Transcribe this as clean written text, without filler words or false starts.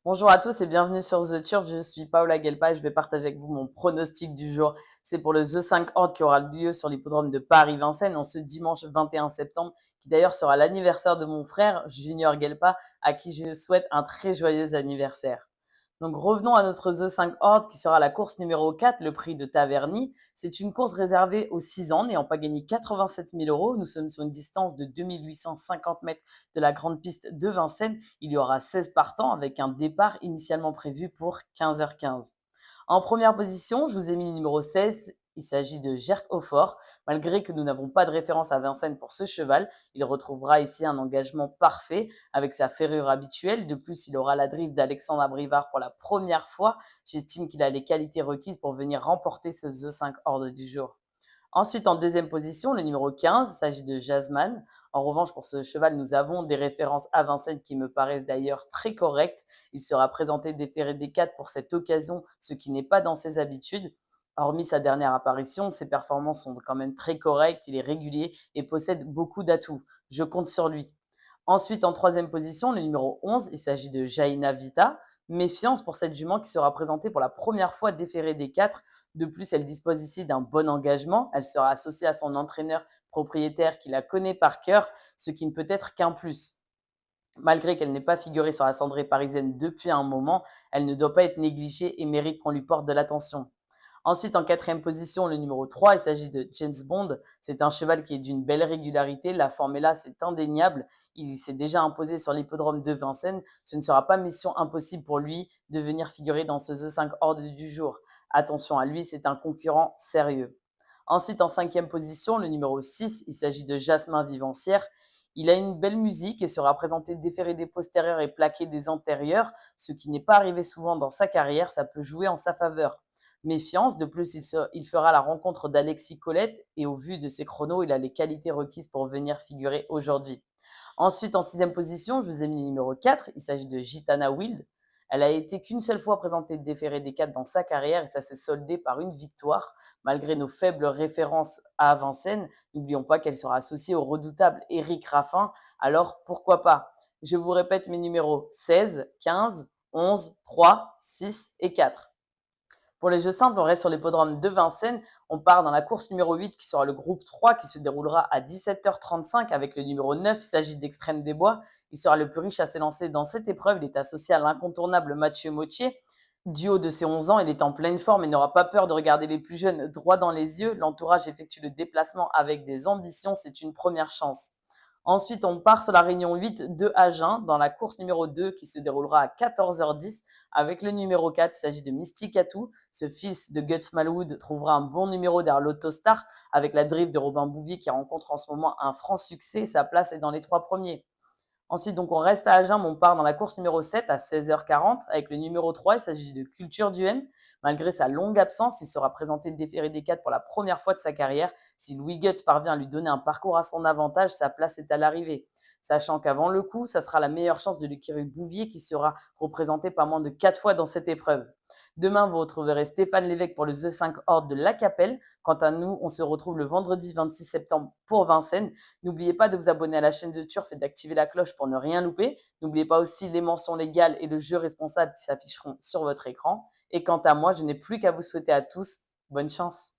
Bonjour à tous et bienvenue sur The Turf. Je suis Paola Gelpa et je vais partager avec vous mon pronostic du jour. C'est pour le The 5 Horde qui aura lieu sur l'hippodrome de Paris-Vincennes en ce dimanche 21 septembre, qui d'ailleurs sera l'anniversaire de mon frère Junior Gelpa, à qui je souhaite un très joyeux anniversaire. Donc revenons à notre The 5 Horde qui sera la course numéro 4, le prix de Taverny. C'est une course réservée aux 6 ans n'ayant pas gagné 87 000 euros. Nous sommes sur une distance de 2850 mètres de la grande piste de Vincennes. Il y aura 16 partants avec un départ initialement prévu pour 15h15. En première position, je vous ai mis le numéro 16. Il s'agit de Jerk Aufort. Malgré que nous n'avons pas de référence à Vincennes pour ce cheval, il retrouvera ici un engagement parfait avec sa ferrure habituelle. De plus, il aura la drift d'Alexandre Abrivard pour la première fois. J'estime qu'il a les qualités requises pour venir remporter ce The 5 Horde du jour. Ensuite, en deuxième position, le numéro 15, il s'agit de Jasmine. En revanche, pour ce cheval, nous avons des références à Vincennes qui me paraissent d'ailleurs très correctes. Il sera présenté déféré des 4 pour cette occasion, ce qui n'est pas dans ses habitudes. Hormis sa dernière apparition, ses performances sont quand même très correctes, il est régulier et possède beaucoup d'atouts. Je compte sur lui. Ensuite, en troisième position, le numéro 11, il s'agit de Jaina Vita. Méfiance pour cette jument qui sera présentée pour la première fois déférée des 4. De plus, elle dispose ici d'un bon engagement. Elle sera associée à son entraîneur propriétaire qui la connaît par cœur, ce qui ne peut être qu'un plus. Malgré qu'elle n'ait pas figuré sur la cendrée parisienne depuis un moment, elle ne doit pas être négligée et mérite qu'on lui porte de l'attention. Ensuite, en quatrième position, le numéro 3, il s'agit de James Bond. C'est un cheval qui est d'une belle régularité. La forme est là, c'est indéniable. Il s'est déjà imposé sur l'hippodrome de Vincennes. Ce ne sera pas mission impossible pour lui de venir figurer dans ce The 5 Horde du jour. Attention à lui, c'est un concurrent sérieux. Ensuite, en cinquième position, le numéro 6, il s'agit de Jasmin Vivancière. Il a une belle musique et sera présenté déféré des postérieurs et plaqué des antérieurs, ce qui n'est pas arrivé souvent dans sa carrière. Ça peut jouer en sa faveur. Méfiance, de plus, il fera la rencontre d'Alexis Colette et au vu de ses chronos, il a les qualités requises pour venir figurer aujourd'hui. Ensuite, en sixième position, je vous ai mis le numéro 4. Il s'agit de Gitana Wild. Elle a été qu'une seule fois présentée déférée des 4 dans sa carrière et ça s'est soldé par une victoire. Malgré nos faibles références à Vincennes, n'oublions pas qu'elle sera associée au redoutable Éric Raffin. Alors, pourquoi pas? Je vous répète mes numéros 16, 15, 11, 3, 6 et 4. Pour les jeux simples, on reste sur l'hippodrome de Vincennes. On part dans la course numéro 8 qui sera le groupe 3 qui se déroulera à 17h35 avec le numéro 9. Il s'agit d'Extrême des Bois. Il sera le plus riche à s'élancer dans cette épreuve. Il est associé à l'incontournable Mathieu Mautier. Du haut de ses 11 ans, il est en pleine forme et n'aura pas peur de regarder les plus jeunes droit dans les yeux. L'entourage effectue le déplacement avec des ambitions. C'est une première chance. Ensuite, on part sur la réunion 8 de Agen dans la course numéro 2 qui se déroulera à 14h10 avec le numéro 4. Il s'agit de Mysticatou. Ce fils de Guts Malwood trouvera un bon numéro derrière l'Autostart avec la drift de Robin Bouvier qui rencontre en ce moment un franc succès. Sa place est dans les 3 premiers. Ensuite, donc, on reste à Agen, mais on part dans la course numéro 7 à 16h40 avec le numéro 3. Il s'agit de Culture du M. Malgré sa longue absence, il sera présenté déféré des 4 pour la première fois de sa carrière. Si Louis Guts parvient à lui donner un parcours à son avantage, sa place est à l'arrivée. Sachant qu'avant le coup, ça sera la meilleure chance de l'écurie Bouvier qui sera représenté pas moins de 4 fois dans cette épreuve. Demain, vous retrouverez Stéphane Lévesque pour le The 5 Horde de La Capelle. Quant à nous, on se retrouve le vendredi 26 septembre pour Vincennes. N'oubliez pas de vous abonner à la chaîne The Turf et d'activer la cloche pour ne rien louper. N'oubliez pas aussi les mentions légales et le jeu responsable qui s'afficheront sur votre écran. Et quant à moi, je n'ai plus qu'à vous souhaiter à tous bonne chance.